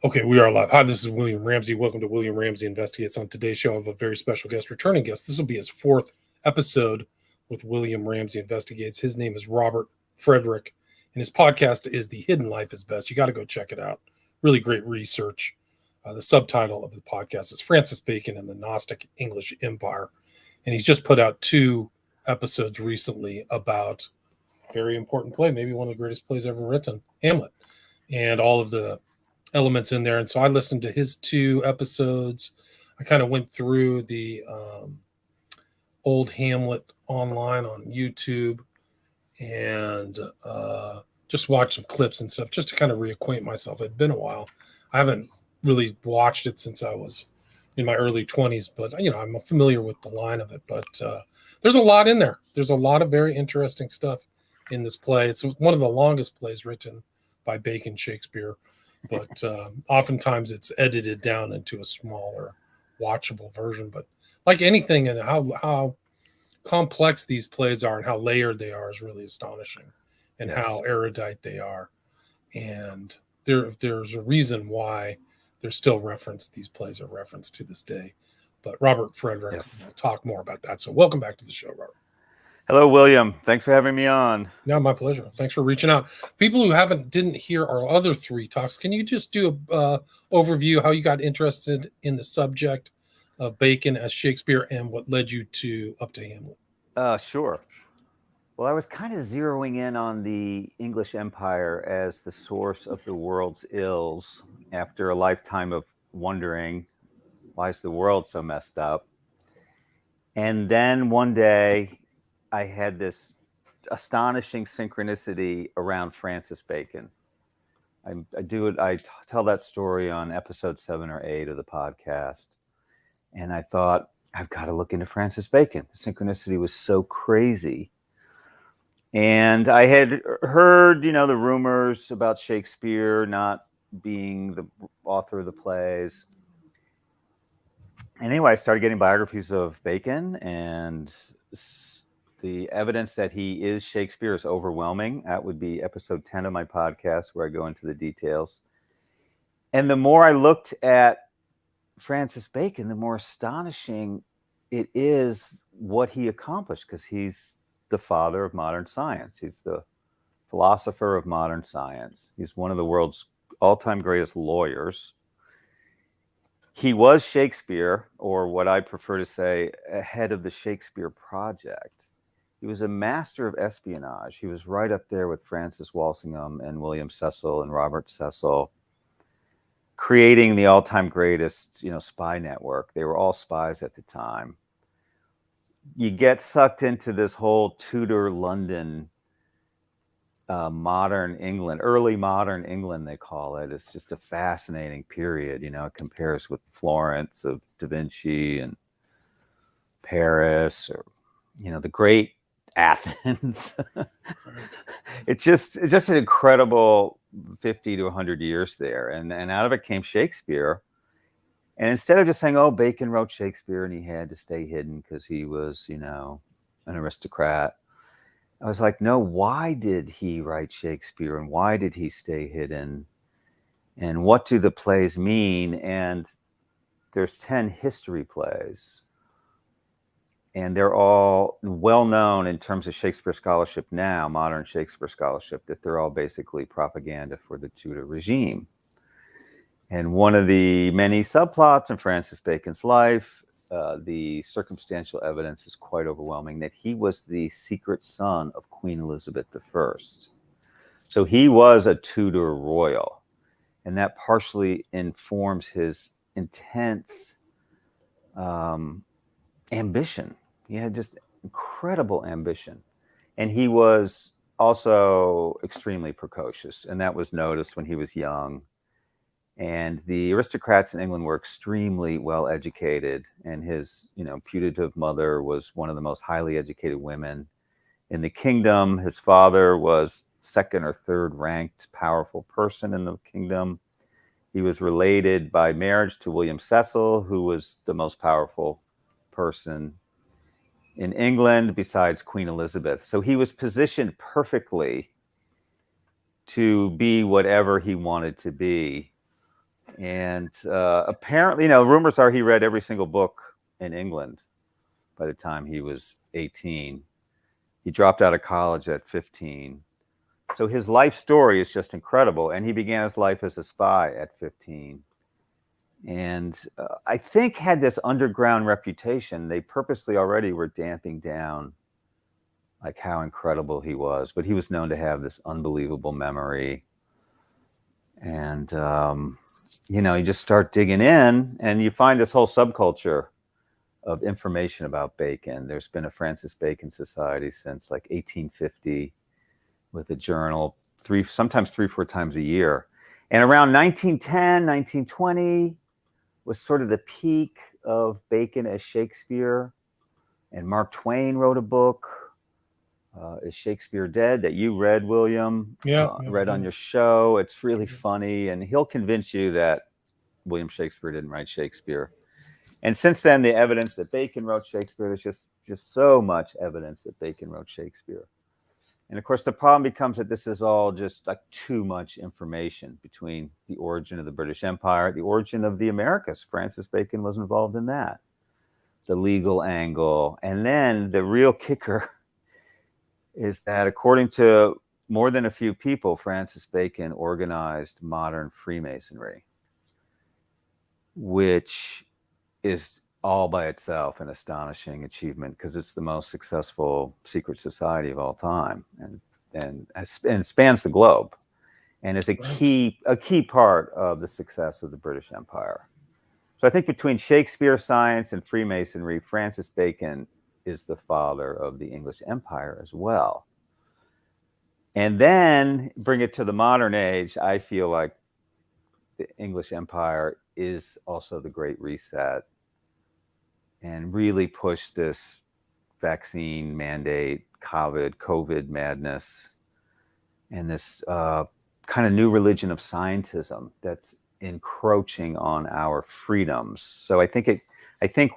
Okay, we are live. Hi, this is William Ramsey. Welcome to William Ramsey Investigates. On today's show, I have a very special guest, returning guest. This will be his fourth episode with William Ramsey Investigates. His name is Robert Frederick, and his podcast is The Hidden Life is Best. You got to go check it out. Really great research. The subtitle of the podcast is Francis Bacon and the Gnostic English Empire. And he's just put out 2 episodes recently about a very important play, maybe one of the greatest plays ever written, Hamlet, and all of the elements in there. And so I listened to his 2 episodes. I kind of went through the old Hamlet online on YouTube and just watched some clips and stuff just to kind of reacquaint myself. It'd been a while. I haven't really watched it since I was in my early 20s, but I'm familiar with the line of it. But there's a lot in there. There's a lot of very interesting stuff in this play. It's one of the longest plays written by Bacon Shakespeare, but oftentimes it's edited down into a smaller, watchable version. But like anything, and how complex these plays are and how layered they are is really astonishing, and how erudite they are. And there's a reason why they're still referenced. These plays are referenced to this day. But Robert Frederick will talk more about that. So welcome back to the show, Robert. Hello, William. Thanks for having me on. Yeah, my pleasure. Thanks for reaching out. People who didn't hear our other 3 talks, can you just do a overview how you got interested in the subject of Bacon as Shakespeare and what led you up to Hamlet? Sure. Well, I was kind of zeroing in on the English Empire as the source of the world's ills after a lifetime of wondering, why is the world so messed up? And then one day I had this astonishing synchronicity around Francis Bacon. I tell that story on episode 7 or 8 of the podcast. And I thought, I've got to look into Francis Bacon. The synchronicity was so crazy. And I had heard, the rumors about Shakespeare not being the author of the plays. Anyway, I started getting biographies of Bacon, and the evidence that he is Shakespeare is overwhelming. That would be episode 10 of my podcast, where I go into the details. And the more I looked at Francis Bacon, the more astonishing it is what he accomplished, because he's the father of modern science. He's the philosopher of modern science. He's one of the world's all-time greatest lawyers. He was Shakespeare, or what I prefer to say, ahead of the Shakespeare Project. He was a master of espionage. He was right up there with Francis Walsingham and William Cecil and Robert Cecil, creating the all-time greatest, spy network. They were all spies at the time. You get sucked into this whole Tudor London, modern England, early modern England, they call it. It's just a fascinating period. It compares with Florence of Da Vinci and Paris, or, the great Athens. It's just an incredible 50 to 100 years there. And out of it came Shakespeare. And instead of just saying, oh, Bacon wrote Shakespeare and he had to stay hidden because he was, an aristocrat, I was like, no, why did he write Shakespeare, and why did he stay hidden? And what do the plays mean? And there's 10 history plays, and they're all well known in terms of Shakespeare scholarship now, modern Shakespeare scholarship, that they're all basically propaganda for the Tudor regime. And one of the many subplots in Francis Bacon's life, the circumstantial evidence is quite overwhelming, that he was the secret son of Queen Elizabeth I. So he was a Tudor royal, and that partially informs his intense ambition. He had just incredible ambition. And he was also extremely precocious, and that was noticed when he was young. And the aristocrats in England were extremely well educated, and his, putative mother was one of the most highly educated women in the kingdom. His father was 2nd or 3rd ranked powerful person in the kingdom. He was related by marriage to William Cecil, who was the most powerful person in England besides Queen Elizabeth. So he was positioned perfectly to be whatever he wanted to be. And apparently, rumors are he read every single book in England by the time he was 18. He dropped out of college at 15. So his life story is just incredible. And he began his life as a spy at 15. And I think had this underground reputation. They purposely already were damping down like how incredible he was. But he was known to have this unbelievable memory. And, you just start digging in and you find this whole subculture of information about Bacon. There's been a Francis Bacon Society since like 1850 with a journal sometimes 3-4 times a year. And around 1910, 1920 was sort of the peak of Bacon as Shakespeare. And Mark Twain wrote a book, Is Shakespeare Dead? That you read, William. Read on your show. It's really funny. And he'll convince you that William Shakespeare didn't write Shakespeare. And since then, the evidence that Bacon wrote Shakespeare, there's just so much evidence that Bacon wrote Shakespeare. And of course, the problem becomes that this is all just like too much information between the origin of the British Empire, the origin of the Americas. Francis Bacon was involved in that, the legal angle. And then the real kicker is that according to more than a few people, Francis Bacon organized modern Freemasonry, which is all by itself an astonishing achievement because it's the most successful secret society of all time and spans the globe and is a key part of the success of the British Empire. So I think between Shakespeare science and Freemasonry, Francis Bacon is the father of the English Empire as well. And then bring it to the modern age, I feel like the English Empire is also the Great Reset and really push this vaccine mandate, COVID madness, and this kind of new religion of scientism that's encroaching on our freedoms. So I think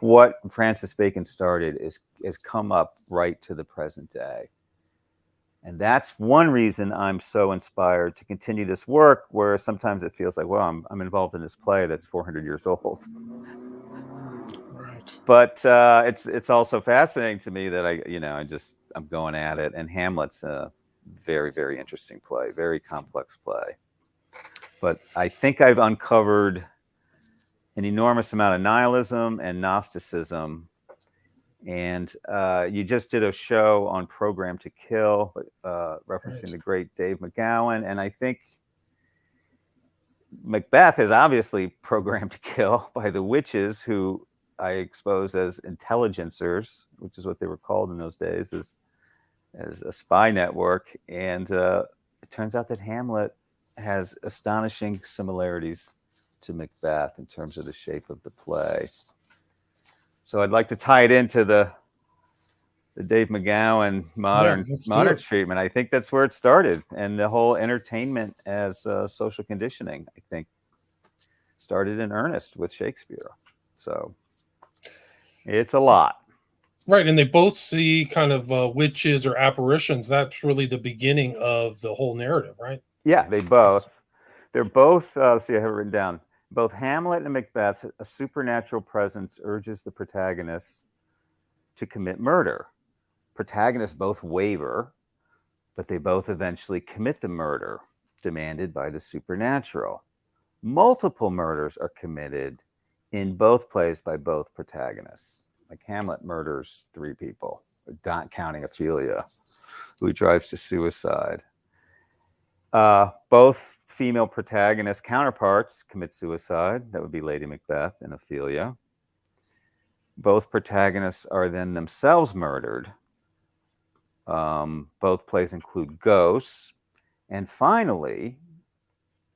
what Francis Bacon started is come up right to the present day. And that's one reason I'm so inspired to continue this work, where sometimes it feels like, well, I'm involved in this play that's 400 years old. Right. But it's also fascinating to me that I'm going at it. And Hamlet's a very, very interesting play, very complex play. But I think I've uncovered an enormous amount of nihilism and Gnosticism. And you just did a show on Program to Kill, referencing the great Dave McGowan. And I think Macbeth is obviously programmed to kill by the witches who I expose as intelligencers, which is what they were called in those days, as a spy network. And it turns out that Hamlet has astonishing similarities to Macbeth in terms of the shape of the play. So I'd like to tie it into the Dave McGowan modern treatment. I think that's where it started. And the whole entertainment as social conditioning, I think, started in earnest with Shakespeare. So it's a lot. Right. And they both see kind of witches or apparitions. That's really the beginning of the whole narrative, right? Yeah, they're both, let's see, I have it written down. Both Hamlet and Macbeth, a supernatural presence urges the protagonists to commit murder. Protagonists both waver, but they both eventually commit the murder demanded by the supernatural. Multiple murders are committed in both plays by both protagonists. Like Hamlet murders 3 people, not counting Ophelia, who drives to suicide. Both female protagonist counterparts commit suicide. That would be Lady Macbeth and Ophelia. Both protagonists are then themselves murdered. Both plays include ghosts. And finally,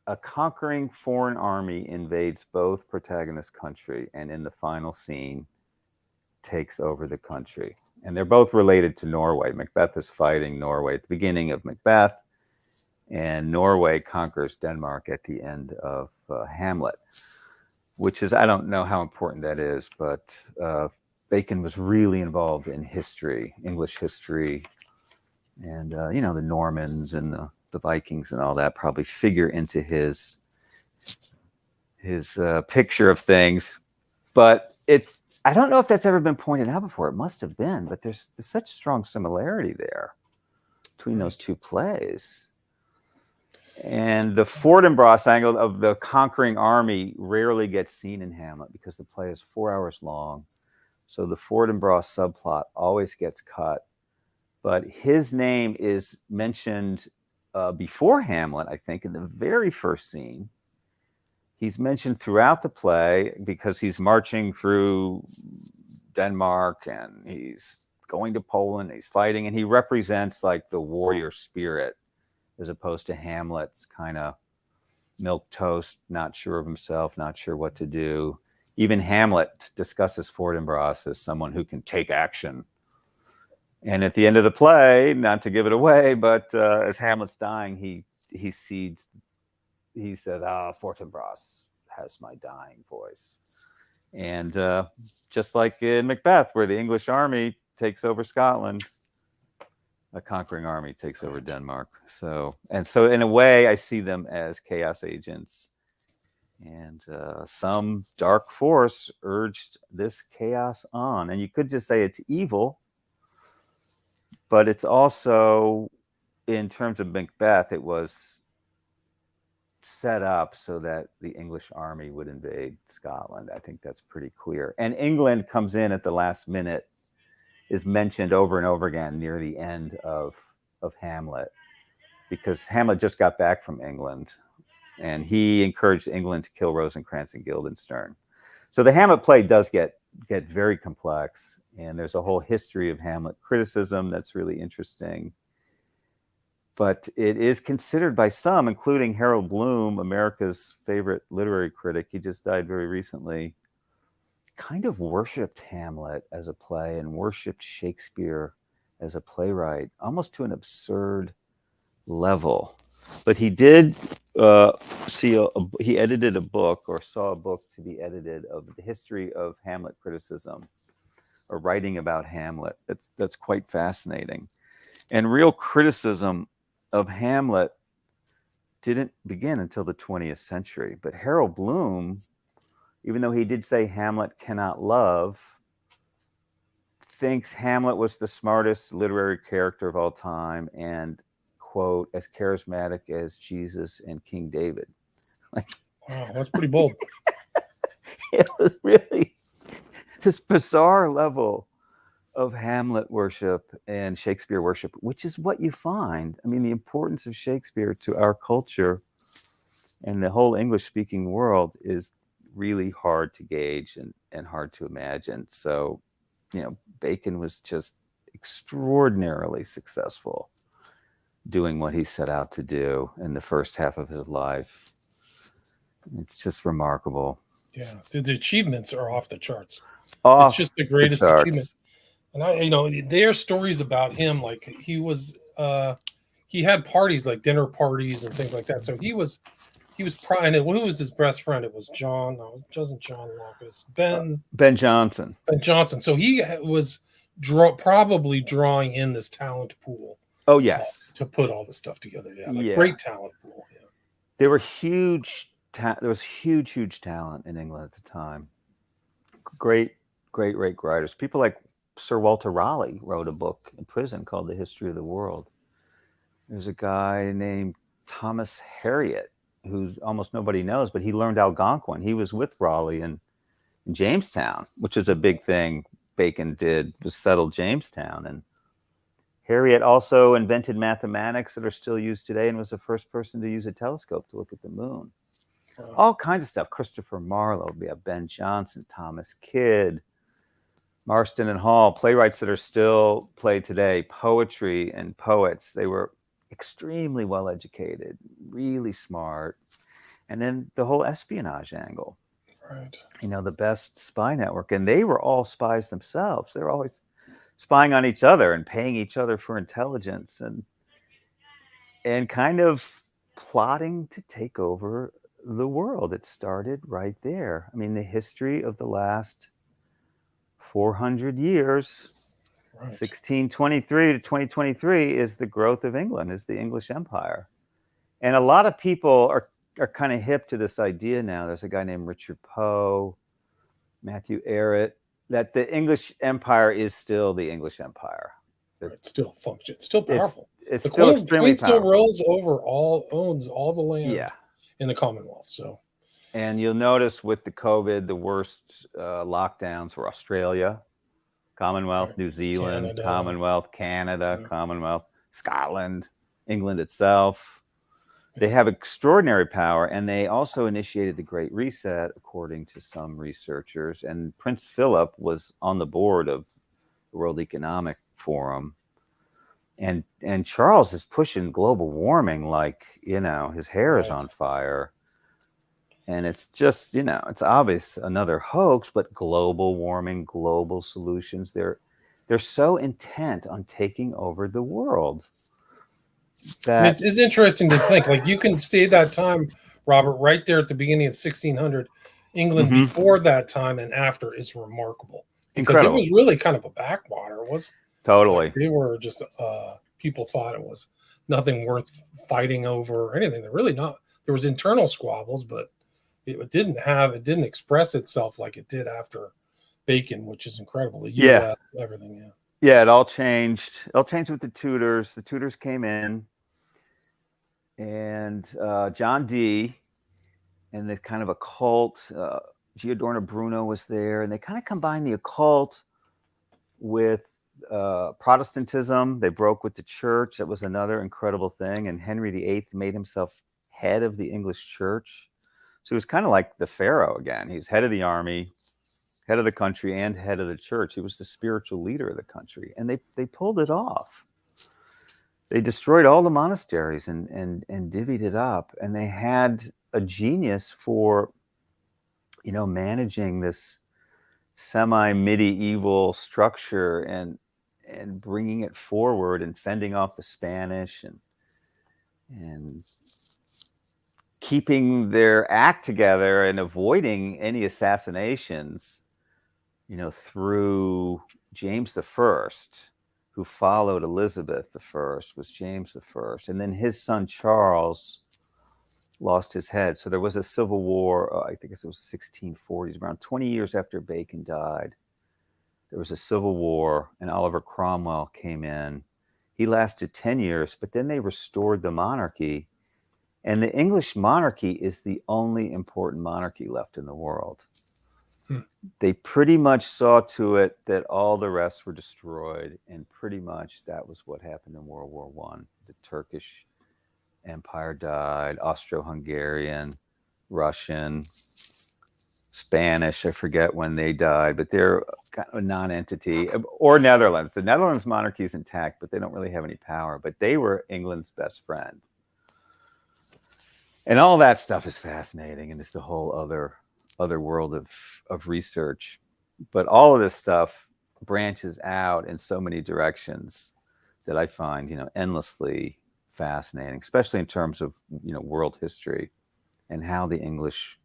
a conquering foreign army invades both protagonists' country, and in the final scene, takes over the country. And they're both related to Norway. Macbeth is fighting Norway at the beginning of Macbeth, and Norway conquers Denmark at the end of Hamlet, which is, I don't know how important that is, but Bacon was really involved in history, English history, and, the Normans and the Vikings and all that probably figure into his picture of things. But I don't know if that's ever been pointed out before. It must have been, but there's such strong similarity there between those two plays. And the Fortinbras angle of the conquering army rarely gets seen in Hamlet because the play is 4 hours long. So the Fortinbras subplot always gets cut. But his name is mentioned before Hamlet, I think, in the very first scene. He's mentioned throughout the play because he's marching through Denmark and he's going to Poland, he's fighting, and he represents like the warrior spirit as opposed to Hamlet's kind of milquetoast, not sure of himself, not sure what to do. Even Hamlet discusses Fortinbras as someone who can take action. And at the end of the play, not to give it away, but as Hamlet's dying, he says, Fortinbras has my dying voice. And just like in Macbeth, where the English army takes over Scotland, a conquering army takes over Denmark. So in a way, I see them as chaos agents. And some dark force urged this chaos on. And you could just say it's evil, but it's also, in terms of Macbeth, it was set up so that the English army would invade Scotland. I think that's pretty clear. And England comes in at the last minute, is mentioned over and over again near the end of Hamlet, because Hamlet just got back from England and he encouraged England to kill Rosencrantz and Guildenstern. So the Hamlet play does get very complex, and there's a whole history of Hamlet criticism that's really interesting. But it is considered by some, including Harold Bloom, America's favorite literary critic, he just died very recently, kind of worshipped Hamlet as a play and worshipped Shakespeare as a playwright, almost to an absurd level. But he did he edited a book, or saw a book to be edited, of the history of Hamlet criticism, or writing about Hamlet. That's quite fascinating. And real criticism of Hamlet didn't begin until the 20th century. But Harold Bloom, even though he did say Hamlet cannot love, thinks Hamlet was the smartest literary character of all time and, quote, as charismatic as Jesus and King David. Like, wow, that's pretty bold. It was really this bizarre level of Hamlet worship and Shakespeare worship, which is what you find. I mean, the importance of Shakespeare to our culture and the whole English-speaking world is really hard to gauge and hard to imagine. So, Bacon was just extraordinarily successful doing what he set out to do in the first half of his life. It's just remarkable. Yeah, the achievements are off the charts. Off it's just the greatest achievement. And there are stories about him, like he was, he had parties, like dinner parties and things like that. So he was and who was his best friend? It was John. No, it wasn't John Locke. Ben Jonson. Ben Jonson. So he was probably drawing in this talent pool. Oh yes, to put all this stuff together. Yeah, great talent pool. Yeah, there were huge. There was huge talent in England at the time. Great writers. People like Sir Walter Raleigh wrote a book in prison called The History of the World. There's a guy named Thomas Harriot, who almost nobody knows, but he learned Algonquin. He was with Raleigh in Jamestown, which is a big thing Bacon did, was settle Jamestown. And Harriot also invented mathematics that are still used today and was the first person to use a telescope to look at the moon. All kinds of stuff. Christopher Marlowe, Ben Jonson, Thomas Kidd, Marston and Hall, playwrights that are still played today, poetry and poets. They were extremely well educated, really smart. And then the whole espionage angle. Right. The best spy network. And they were all spies themselves. They were always spying on each other and paying each other for intelligence and kind of plotting to take over the world. It started right there. I mean, the history of the last 400 years, right. 1623 to 2023 is the growth of England, is the English Empire. And a lot of people are are kind of hip to this idea now. There's a guy named Richard Poe, Matthew Arrett, that the English Empire is still the English Empire. Right, still functions, still It's powerful. it's The still Queen, extremely still powerful. rules over owns all the land Yeah. in the Commonwealth. So, And you'll notice with the COVID, the worst lockdowns were Australia, Commonwealth, right, New Zealand, Canada, Commonwealth, Canada, yeah, Commonwealth, Scotland, England itself. They have extraordinary power, and they also initiated the Great Reset, according to some researchers. And Prince Philip was on the board of the World Economic Forum. And Charles is pushing global warming like, his hair is right. on fire. And it's just, it's obvious another hoax, but global warming, global solutions, they're so intent on taking over the world And that it's interesting to think, like, you can see that time, Robert, right there at the beginning of 1600. England Mhm. before that time and after is remarkable because it Incredible. was really kind of a backwater. It was like Totally. they were just people thought it was nothing worth fighting over or anything. They're really not. There was internal squabbles, but it didn't express itself like it did after Bacon, which is incredible. The Yeah. U.S., everything, yeah. Yeah, it all changed. It all changed with the Tudors. The Tudors came in, and John Dee and the kind of occult, Giordano Bruno was there, and they kind of combined the occult with Protestantism. They broke with the church. That was another incredible thing. And Henry VIII made himself head of the English church. So he was kind of like the Pharaoh again. He was head of the army, head of the country, and head of the church. He was the spiritual leader of the country. And they pulled it off. They destroyed all the monasteries and divvied it up. And they had a genius for, managing this semi-medieval structure and bringing it forward and fending off the Spanish and keeping their act together and avoiding any assassinations, through James I, who followed Elizabeth I, was James I. And then his son Charles lost his head. So there was a civil war, I think it was 1640s, around 20 years after Bacon died. There was a civil war, and Oliver Cromwell came in. He lasted 10 years, but then they restored the monarchy. And the English monarchy is the only important monarchy left in the world. They pretty much saw to it that all the rest were destroyed, and pretty much that was what happened in World War I. The Turkish Empire died, Austro-Hungarian, Russian, Spanish, I forget when they died, but they're kind of a non-entity. Or Netherlands. The Netherlands monarchy is intact, but they don't really have any power. But they were England's best friend. And all that stuff is fascinating, and it's a whole other world of research. But all of this stuff branches out in so many directions that I find, endlessly fascinating, especially in terms of, world history and how the English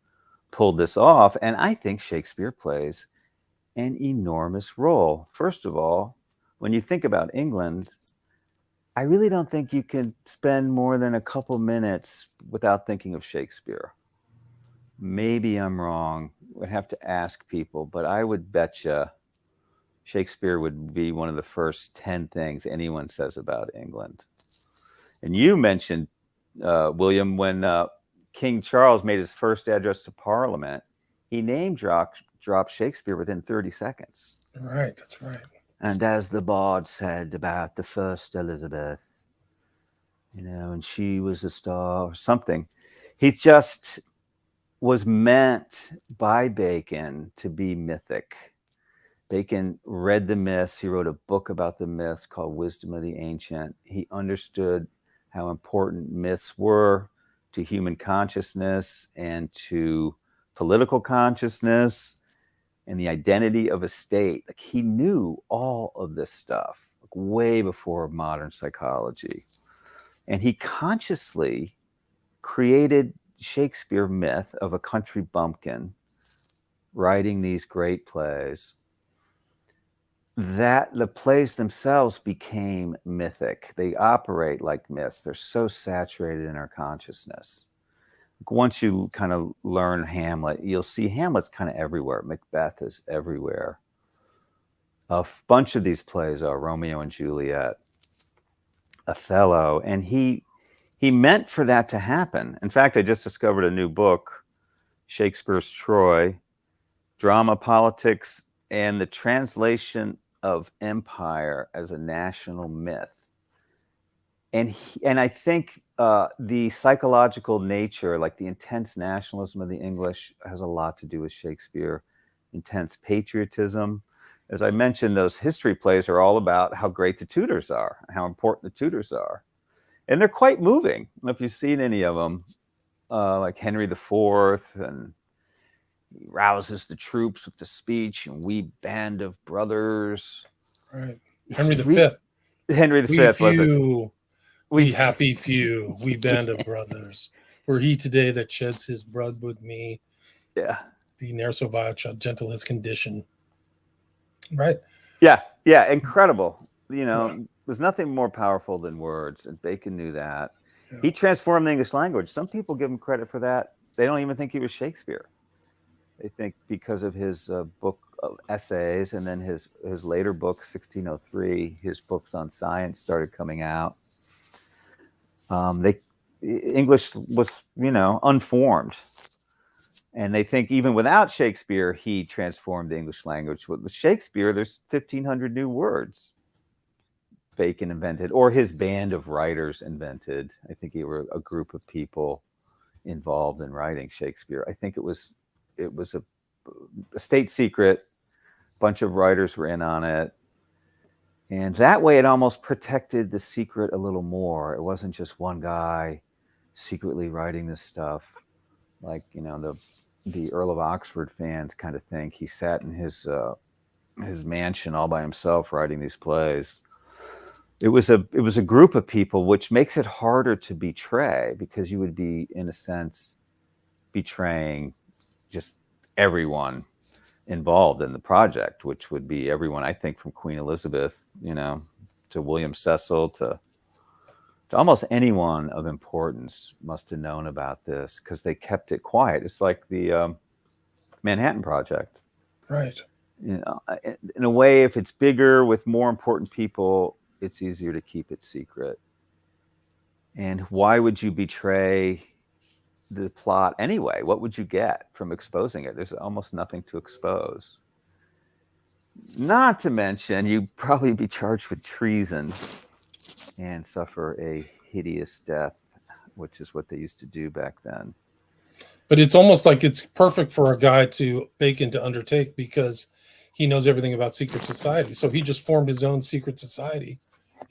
pulled this off. And I think Shakespeare plays an enormous role. First of all, when you think about England, I really don't think you can spend more than a couple minutes without thinking of Shakespeare. Maybe I'm wrong. Would have to ask people, but I would bet you Shakespeare would be one of the first 10 things anyone says about England. And you mentioned, William, when King Charles made his first address to Parliament, he name dropped Shakespeare within 30 seconds. Right, that's right. And as the bard said about the first Elizabeth, and she was a star or something, he just was meant by Bacon to be mythic. Bacon read the myths. He wrote a book about the myths called Wisdom of the Ancient. He understood how important myths were to human consciousness and to political consciousness and the identity of a state. Like, he knew all of this stuff, like, way before modern psychology. And he consciously created Shakespeare myth of a country bumpkin writing these great plays, that the plays themselves became mythic. They operate like myths. They're so saturated in our consciousness. once you kind of learn Hamlet, you'll see Hamlet's kind of everywhere. Macbeth is everywhere. A bunch of these plays are Romeo and Juliet, Othello, and he meant for that to happen. In fact, I just discovered a new book, Shakespeare's Troy, Drama, Politics, and the Translation of Empire as a National Myth. And I think the psychological nature, like the intense nationalism of the English, has a lot to do with Shakespeare. Intense patriotism. As I mentioned, those history plays are all about how great the Tudors are, how important the Tudors are. And they're quite moving. I don't know if you've seen any of them, like Henry IV, and he rouses the troops with the speech, and we band of brothers. Right. Henry V. Henry V, was it? We happy few, we band of brothers. Were he today that sheds his blood with me. Yeah. Be ne'er so vile, gentle his condition. Right. Yeah. Yeah. Incredible. You know, there's nothing more powerful than words, and Bacon knew that. Yeah. He transformed the English language. Some people give him credit for that. They don't even think he was Shakespeare. They think because of his book of essays, and then his later book, 1603, his books on science started coming out. English was, unformed. And they think even without Shakespeare, he transformed the English language. With Shakespeare, there's 1,500 new words Bacon invented, or his band of writers invented. I think he were a group of people involved in writing Shakespeare. I think it was a state secret. A bunch of writers were in on it. And that way it almost protected the secret a little more. It wasn't just one guy secretly writing this stuff. Like, the Earl of Oxford fans kind of think he sat in his mansion all by himself writing these plays. It was a group of people, which makes it harder to betray, because you would be, in a sense, betraying just everyone involved in the project, which would be everyone, I think, from Queen Elizabeth, to William Cecil, to almost anyone of importance must have known about this, because they kept it quiet. It's like the Manhattan Project. Right. In a way, if it's bigger with more important people, it's easier to keep it secret. And why would you betray the plot anyway? What would you get from exposing it? There's almost nothing to expose. Not to mention, you'd probably be charged with treason and suffer a hideous death, which is what they used to do back then. But it's almost like it's perfect for a guy Bacon to undertake, because he knows everything about secret society. So he just formed his own secret society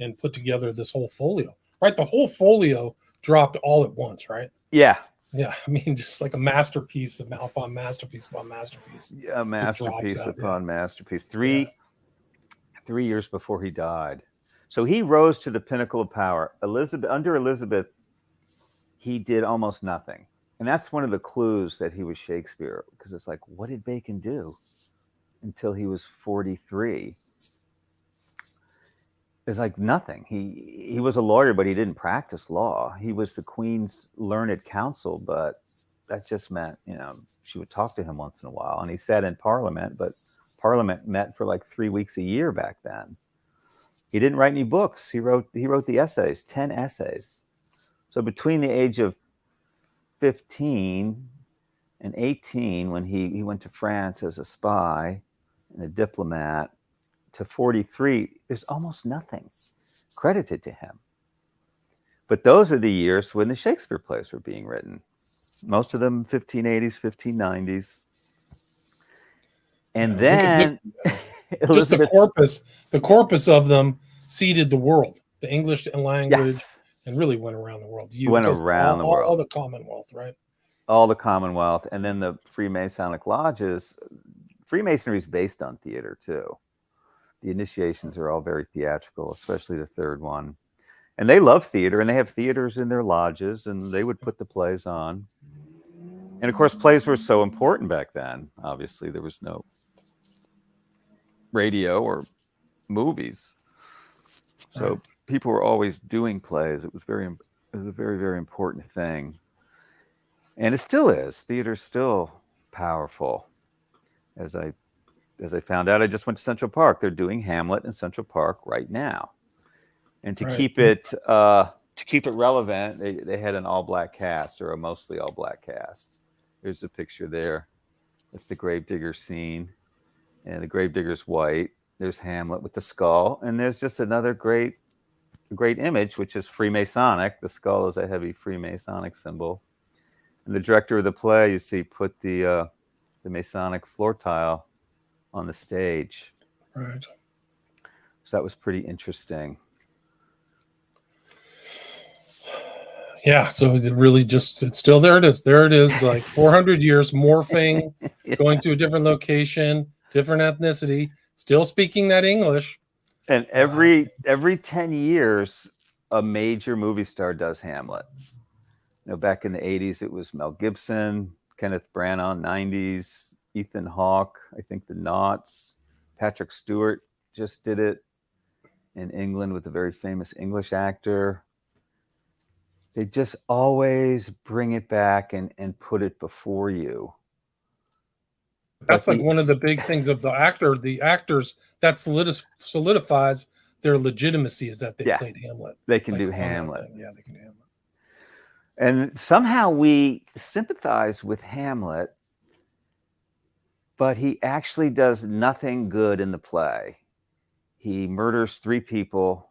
and put together this whole folio, right? The whole folio dropped all at once, right? Yeah. Yeah. I mean, just like a masterpiece upon masterpiece upon masterpiece. Yeah, masterpiece upon masterpiece. Three years before he died. So he rose to the pinnacle of power. Under Elizabeth, he did almost nothing. And that's one of the clues that he was Shakespeare, because it's like, what did Bacon do until he was 43? It's like nothing. He was a lawyer, but he didn't practice law. He was the Queen's learned counsel, but that just meant, she would talk to him once in a while. And he sat in Parliament, but Parliament met for like 3 weeks a year back then. He didn't write any books. He wrote the essays, 10 essays. So between the age of 15 and 18, when he went to France as a spy and a diplomat, to 43, there's almost nothing credited to him. But those are the years when the Shakespeare plays were being written. Most of them 1580s, 1590s. And then just the corpus of them seeded the world, the English language, and really went around the world. All the Commonwealth, right? All the Commonwealth. And then the Freemasonic lodges. Freemasonry is based on theater, too. The initiations are all very theatrical, especially the third one. And they love theater, and they have theaters in their lodges, and they would put the plays on. And, of course, plays were so important back then. Obviously, there was no radio or movies. So people were always doing plays. It was a very, very important thing. And it still is. Theater's still powerful. As I found out, I just went to Central Park. They're doing Hamlet in Central Park right now. And to keep it relevant, they had an all-black cast, or a mostly all-black cast. There's a picture there. That's the gravedigger scene. And the gravedigger's white. There's Hamlet with the skull. And there's just another great image, which is Freemasonic. The skull is a heavy Freemasonic symbol. And the director of the play, you see, put the Masonic floor tile on the stage. Right. So that was pretty interesting. Yeah, so it really just, it's still there. It is like 400 years morphing, going to a different location, different ethnicity, still speaking that English. And every 10 years, a major movie star does Hamlet. Back in the 80s, it was Mel Gibson, Kenneth Branagh, 90s, Ethan Hawke, I think the Knots, Patrick Stewart just did it in England with a very famous English actor. They just always bring it back and put it before you. That's like one of the big things of the actors that solidifies their legitimacy, is that they played Hamlet. They can do Hamlet. Yeah, they can do Hamlet. And somehow we sympathize with Hamlet, but he actually does nothing good in the play. He murders 3 people.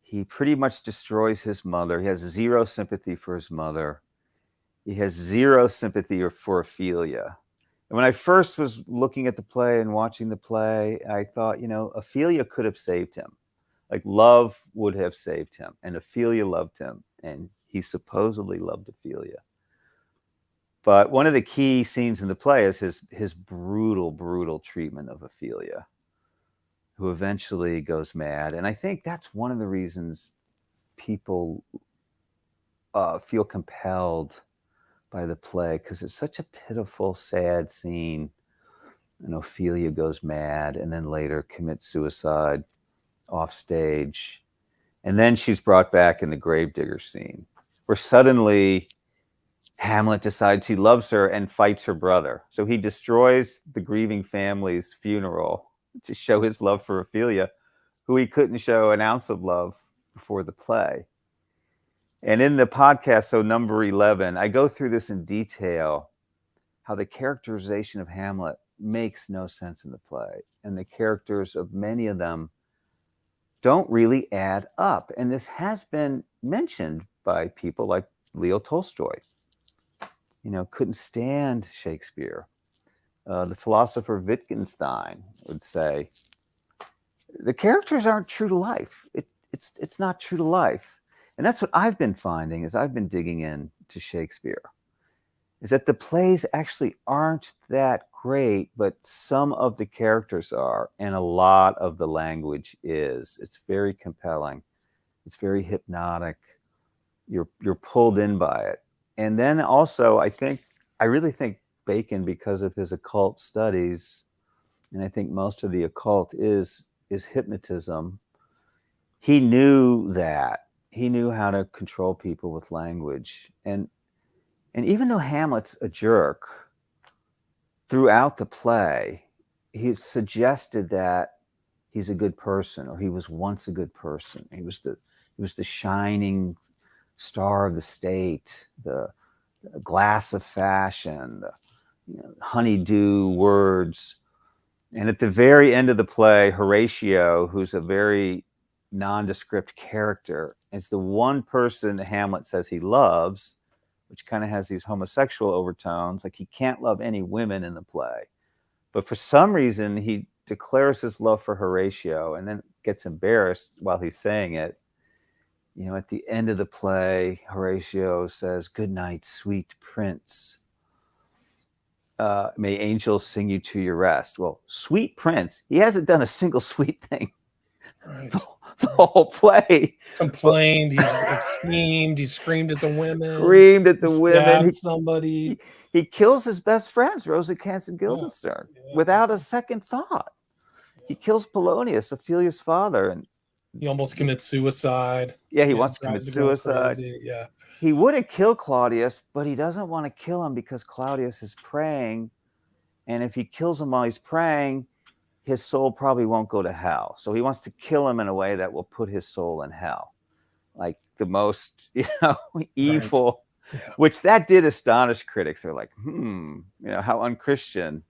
He pretty much destroys his mother. He has 0 sympathy for his mother. He has 0 sympathy for Ophelia. And when I first was looking at the play and watching the play, I thought, Ophelia could have saved him. Like, love would have saved him. And Ophelia loved him. And he supposedly loved Ophelia. But one of the key scenes in the play is his brutal, brutal treatment of Ophelia, who eventually goes mad. And I think that's one of the reasons people feel compelled by the play, because it's such a pitiful, sad scene. And Ophelia goes mad and then later commits suicide off stage. And then she's brought back in the gravedigger scene, where suddenly Hamlet decides he loves her and fights her brother. So he destroys the grieving family's funeral to show his love for Ophelia, who he couldn't show an ounce of love before the play. And in the podcast, so number 11, I go through this in detail, how the characterization of Hamlet makes no sense in the play. And the characters of many of them don't really add up. And this has been mentioned by people like Leo Tolstoy. Couldn't stand Shakespeare. The philosopher Wittgenstein would say, the characters aren't true to life. It's not true to life. And that's what I've been finding as I've been digging into Shakespeare, is that the plays actually aren't that great, but some of the characters are, and a lot of the language is. It's very compelling. It's very hypnotic. You're pulled in by it. And then also, I really think Bacon, because of his occult studies, and I think most of the occult is hypnotism, he knew that. He knew how to control people with language. And even though Hamlet's a jerk, throughout the play, he suggested that he's a good person, or he was once a good person. He was the shining star of the state, the glass of fashion, the honeydew words. And at the very end of the play, Horatio, who's a very nondescript character, is the one person Hamlet says he loves, which kind of has these homosexual overtones. Like, he can't love any women in the play. But for some reason, he declares his love for Horatio and then gets embarrassed while he's saying it. At the end of the play, Horatio says, "Good night, sweet prince. May angels sing you to your rest." Well, sweet prince, he hasn't done a single sweet thing. Right. The whole play. Complained, he schemed, he screamed at the women. Stabbed somebody. He kills his best friends, Rosencrantz and Guildenstern, without a second thought. He kills Polonius, Ophelia's father, and he almost commits suicide. he wants to commit suicide. Yeah. he wouldn't kill Claudius, but he doesn't want to kill him because Claudius is praying. And if he kills him while he's praying, his soul probably won't go to hell. So he wants to kill him in a way that will put his soul in hell. Like the most, evil, Right. Yeah. which that did astonish critics. They're like, how unchristian.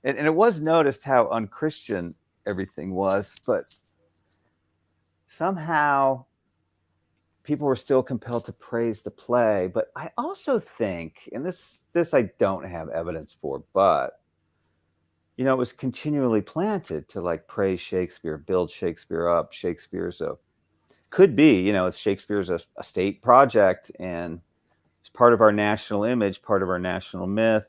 And it was noticed how unchristian everything was, but somehow people were still compelled to praise the play. But I also think, and this I don't have evidence for, but it was continually planted to like praise Shakespeare, build Shakespeare up. Shakespeare's could be, it's Shakespeare's a state project, and it's part of our national image, part of our national myth.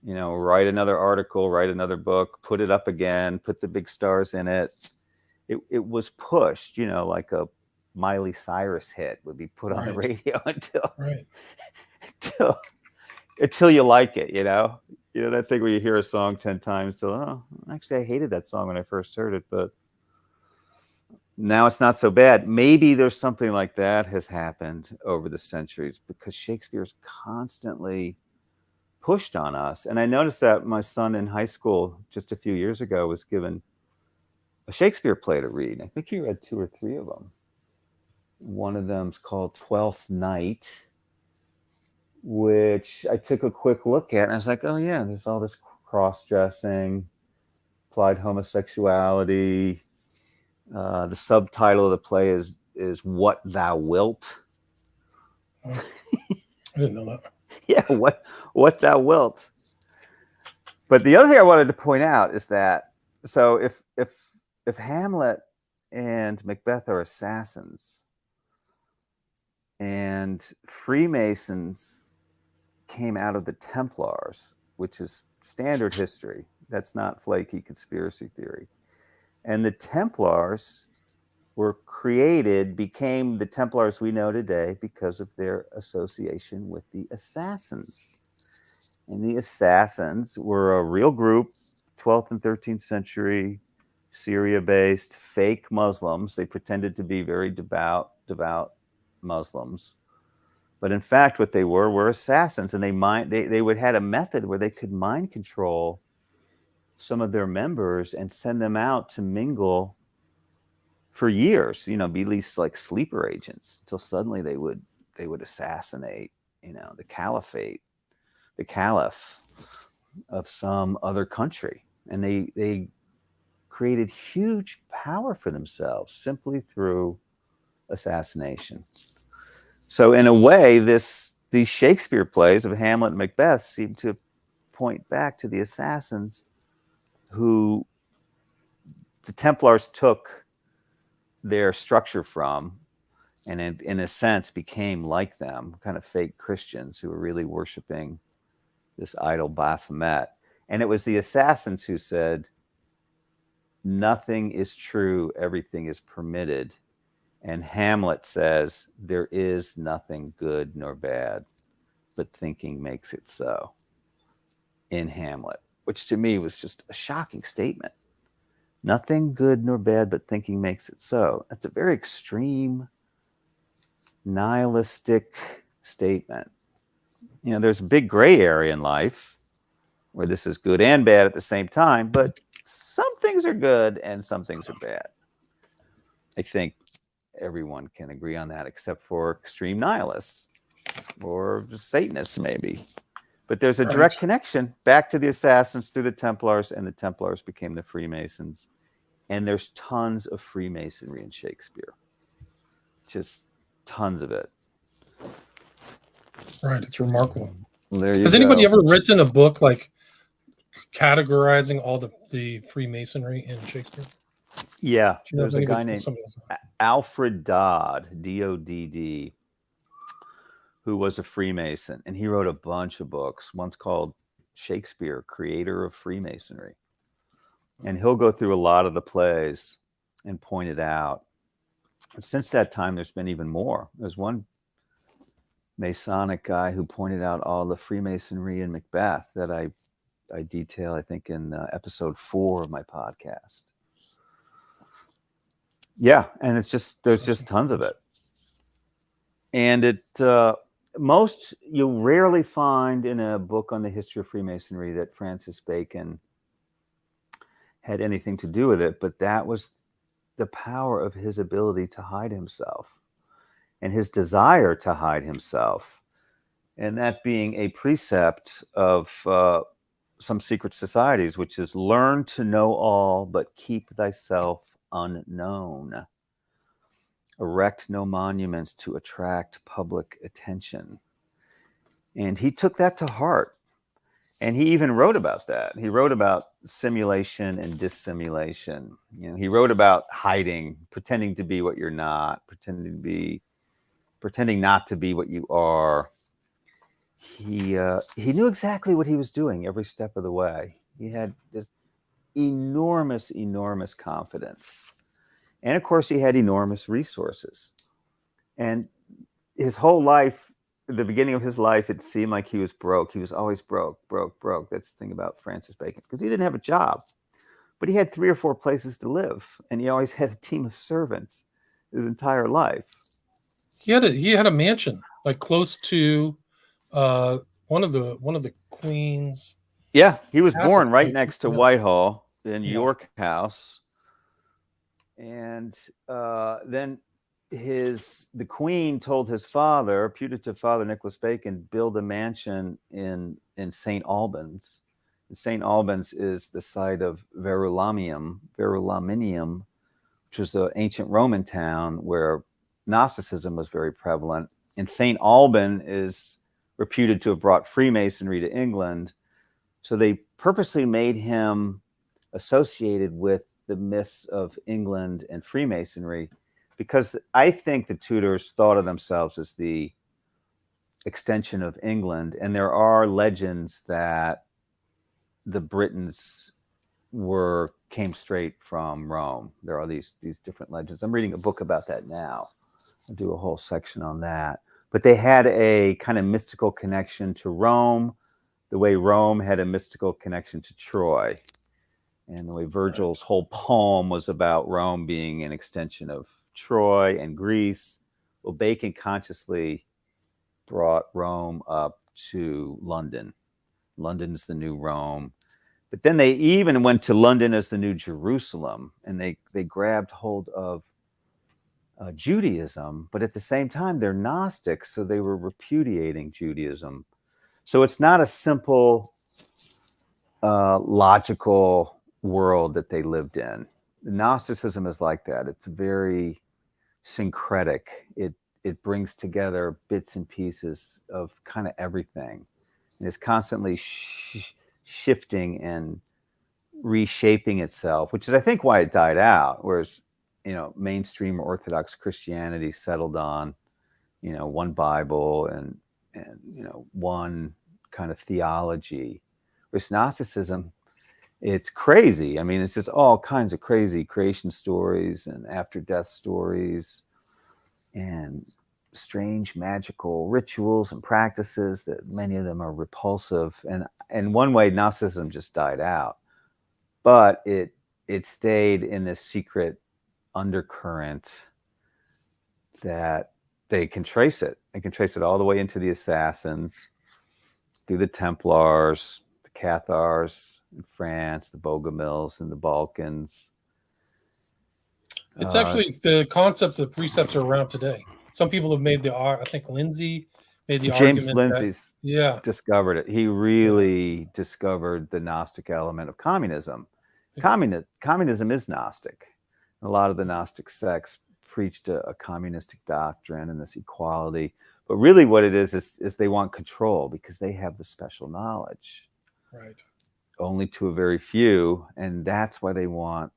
Write another article, write another book, put it up again, put the big stars in it. It was pushed, like a Miley Cyrus hit would be put on the radio until you like it, that thing where you hear a song 10 times till, actually I hated that song when I first heard it, but now it's not so bad. Maybe there's something like that has happened over the centuries because Shakespeare's constantly pushed on us. And I noticed that my son in high school just a few years ago was given a Shakespeare play to read. I think he read 2 or 3 of them. One of them's called Twelfth Night, which I took a quick look at, and I was like, oh yeah, there's all this cross-dressing, applied homosexuality. The subtitle of the play is What Thou Wilt. I didn't know that. Yeah, what thou wilt. But the other thing I wanted to point out is that, so if Hamlet and Macbeth are assassins, and Freemasons came out of the Templars, which is standard history, that's not flaky conspiracy theory, and the Templars became the Templars we know today because of their association with the Assassins. And the Assassins were a real group, 12th and 13th century, Syria-based, fake Muslims. They pretended to be very devout Muslims. But in fact, what they were assassins, and they would had a method where they could mind control some of their members and send them out to mingle for years, be at least like sleeper agents, until suddenly they would assassinate, the caliph of some other country. And they created huge power for themselves simply through assassination. So in a way, these Shakespeare plays of Hamlet and Macbeth seem to point back to the assassins who the Templars took their structure from, and in a sense became like them, kind of fake Christians who were really worshiping this idol Baphomet. And it was the assassins who said, nothing is true, everything is permitted. And Hamlet says, there is nothing good nor bad, but thinking makes it so, in Hamlet, which to me was just a shocking statement. Nothing good nor bad, but thinking makes it so. That's a very extreme, nihilistic statement. There's a big gray area in life where this is good and bad at the same time, but some things are good and some things are bad. I think everyone can agree on that except for extreme nihilists or Satanists maybe. But there's a direct connection back to the assassins through the Templars, and the Templars became the Freemasons. And there's tons of Freemasonry in Shakespeare. Just tons of it. Right. It's remarkable. Has anybody ever written a book like categorizing all the Freemasonry in Shakespeare? Yeah. There's a guy named Alfred Dodd, D-O-D-D, who was a Freemason. And he wrote a bunch of books. One's called Shakespeare, Creator of Freemasonry. And he'll go through a lot of the plays and point it out. And since that time, there's been even more. There's one Masonic guy who pointed out all the Freemasonry in Macbeth that I detail, I think, in episode 4 of my podcast. Yeah, and there's just tons of it. And you rarely find in a book on the history of Freemasonry that Francis Bacon had anything to do with it, but that was the power of his ability to hide himself and his desire to hide himself. And that being a precept of some secret societies, which is learn to know all, but keep thyself unknown. Erect no monuments to attract public attention. And he took that to heart. And he even wrote about that. He wrote about simulation and dissimulation. He wrote about hiding, pretending to be what you're not, pretending not to be what you are. He knew exactly what he was doing every step of the way. He had this enormous, enormous confidence. And of course, he had enormous resources. And his whole life, at the beginning of his life, it seemed like he was broke. He was always broke. That's the thing about Francis Bacon, because he didn't have a job, but he had 3 or 4 places to live, and he always had a team of servants his entire life. He had a mansion like close to one of the Queen's. Yeah, he was born right next to Whitehall in York House, and then the Queen told his father, putative father Nicholas Bacon, build a mansion in St. Albans. St. Albans is the site of Verulamium, which was an ancient Roman town where Gnosticism was very prevalent. And St. Alban is reputed to have brought Freemasonry to England. So they purposely made him associated with the myths of England and Freemasonry, because I think the Tudors thought of themselves as the extension of England. And there are legends that the Britons came straight from Rome. There are these different legends. I'm reading a book about that now. I'll do a whole section on that. But they had a kind of mystical connection to Rome, the way Rome had a mystical connection to Troy. And the way Virgil's whole poem was about Rome being an extension of Troy and Greece. Well, Bacon consciously brought Rome up to London. London's the new Rome. But then they even went to London as the new Jerusalem, and they grabbed hold of Judaism, but at the same time, they're Gnostics, so they were repudiating Judaism. So it's not a simple, logical world that they lived in. Gnosticism is like that. It's very syncretic. It brings together bits and pieces of kind of everything. And it's constantly shifting and reshaping itself, which is, I think, why it died out. Whereas, mainstream Orthodox Christianity settled on, one Bible and one kind of theology. With Gnosticism, it's crazy. I mean, it's just all kinds of crazy creation stories and after-death stories and strange magical rituals and practices that many of them are repulsive. And in one way, Gnosticism just died out. But it stayed in this secret undercurrent that they can trace it. They can trace it all the way into the Assassins, through the Templars, the Cathars in France, the Bogomils in the Balkans. It's actually the concepts, the precepts are around today. Some people have made I think Lindsay made the argument. James Lindsay's discovered it. He really discovered the Gnostic element of communism. Communism is Gnostic. A lot of the Gnostic sects preached a communistic doctrine and this equality. But really what it is they want control because they have the special knowledge. Right. Only to a very few. And that's why they want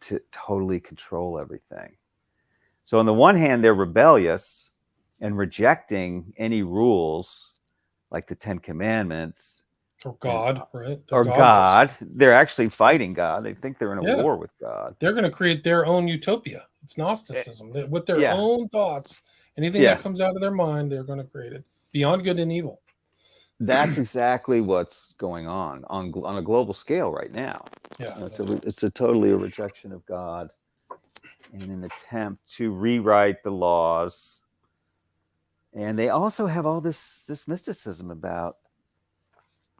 to totally control everything. So on the one hand, they're rebellious and rejecting any rules like the 10 Commandments. Or God, right? Or God. They're actually fighting God. They think they're in a war with God. They're going to create their own utopia. It's Gnosticism. With their own thoughts, anything that comes out of their mind, they're going to create it. Beyond good and evil. That's exactly what's going on a global scale right now. Yeah, it's totally a rejection of God in an attempt to rewrite the laws And they also have all this mysticism about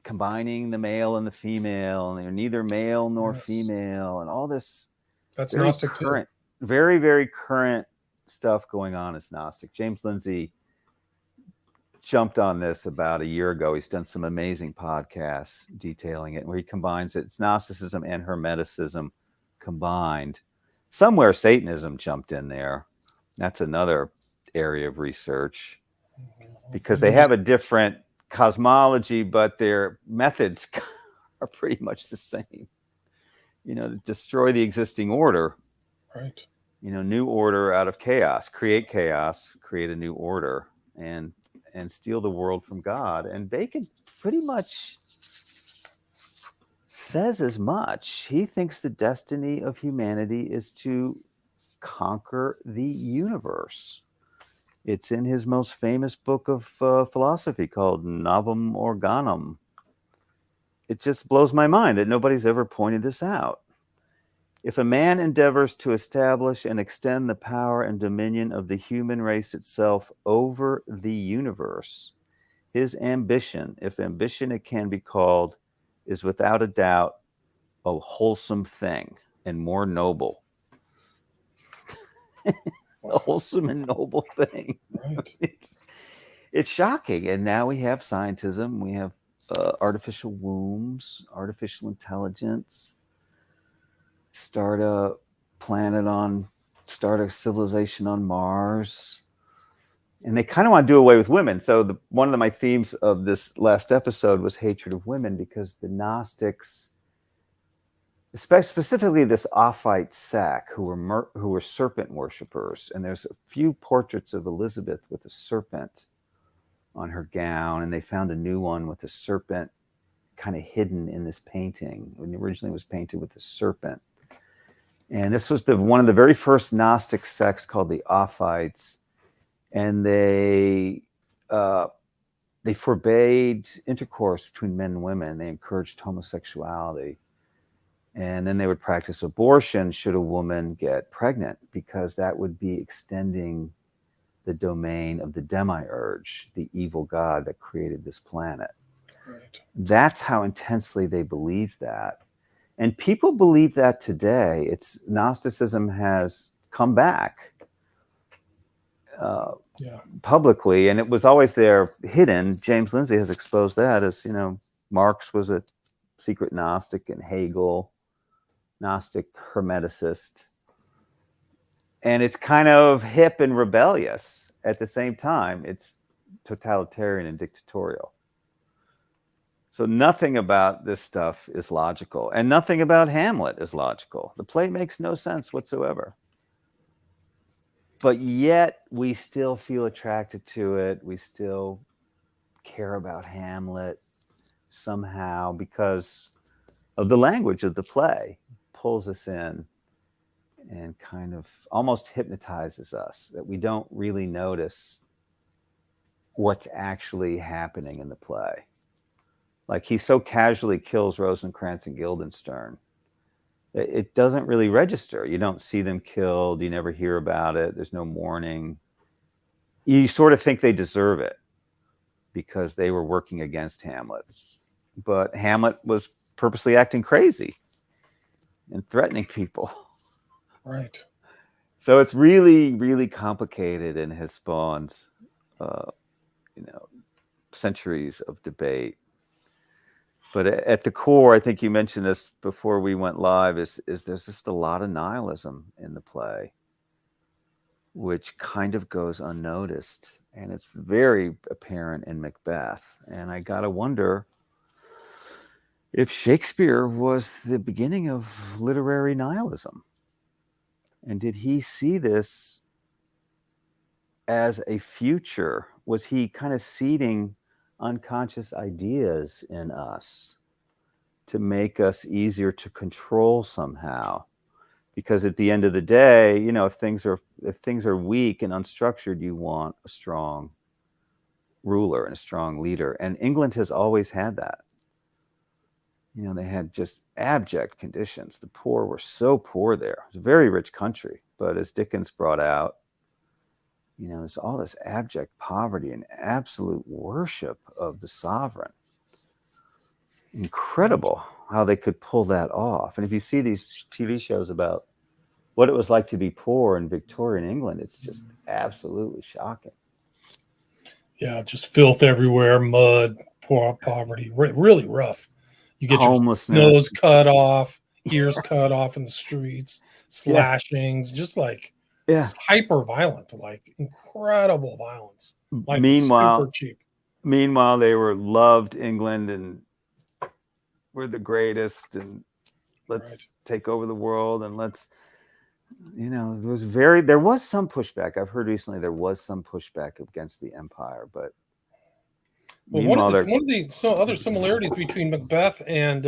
combining the male and the female, and they're neither male nor female, and all this That's very Gnostic current, too. very, very current stuff going on as Gnostic. James Lindsay jumped on this about a year ago. He's done some amazing podcasts detailing it, where he combines it. It's Gnosticism and Hermeticism combined. Somewhere Satanism jumped in there. That's another area of research, because they have a different cosmology, but their methods are pretty much the same. To destroy the existing order. Right. New order out of chaos, create a new order, and steal the world from God. And Bacon pretty much says as much. He thinks the destiny of humanity is to conquer the universe. It's in his most famous book of philosophy called Novum Organum. It just blows my mind that nobody's ever pointed this out. If a man endeavors to establish and extend the power and dominion of the human race itself over the universe, his ambition, if ambition it can be called, is without a doubt a wholesome thing and more noble. A wholesome and noble thing. Right. It's shocking. And now we have scientism, we have artificial wombs, artificial intelligence, start a civilization on Mars. And they kind of want to do away with women. So one of my themes of this last episode was hatred of women, because the Gnostics, specifically this Ophite sect, who were serpent worshippers, and there's a few portraits of Elizabeth with a serpent on her gown, and they found a new one with a serpent kind of hidden in this painting. When originally it was painted with a serpent. And this was one of the very first Gnostic sects, called the Ophites. And they forbade intercourse between men and women. They encouraged homosexuality. And then they would practice abortion should a woman get pregnant, because that would be extending the domain of the demiurge, the evil god that created this planet. Right. That's how intensely they believed that. And people believe that today. Gnosticism has come back publicly, and it was always there hidden. James Lindsay has exposed that, as Marx was a secret Gnostic, and Hegel, Gnostic Hermeticist. And it's kind of hip and rebellious at the same time. It's totalitarian and dictatorial. So nothing about this stuff is logical, and nothing about Hamlet is logical. The play makes no sense whatsoever. But yet we still feel attracted to it. We still care about Hamlet somehow, because of the language of the play. It pulls us in and kind of almost hypnotizes us, that we don't really notice what's actually happening in the play. Like, he so casually kills Rosencrantz and Guildenstern. It doesn't really register. You don't see them killed. You never hear about it. There's no mourning. You sort of think they deserve it because they were working against Hamlet. But Hamlet was purposely acting crazy and threatening people. Right. So it's really, really complicated, and has spawned, centuries of debate. But at the core, I think you mentioned this before we went live, is there's just a lot of nihilism in the play, which kind of goes unnoticed. And it's very apparent in Macbeth. And I got to wonder if Shakespeare was the beginning of literary nihilism. And did he see this as a future? Was he kind of seeding unconscious ideas in us to make us easier to control somehow? Because at the end of the day, if things are weak and unstructured, you want a strong ruler and a strong leader. And England has always had that. They had just abject conditions. The poor were so poor there. It was a very rich country. But as Dickens brought out, there's all this abject poverty and absolute worship of the sovereign. Incredible how they could pull that off. And if you see these TV shows about what it was like to be poor in Victorian England, it's just absolutely shocking. Yeah, just filth everywhere, mud, poor poverty, really rough. You get your Homelessness. nose cut off, ears cut off in the streets, Yeah. slashings, just like Yeah. hyper violent, like incredible violence. Life is Meanwhile, super cheap. Meanwhile, they were loved England and we're the greatest and let's take over the world and let's, there was some pushback. I've heard recently there was some pushback against the empire, but well, one of the other similarities between Macbeth and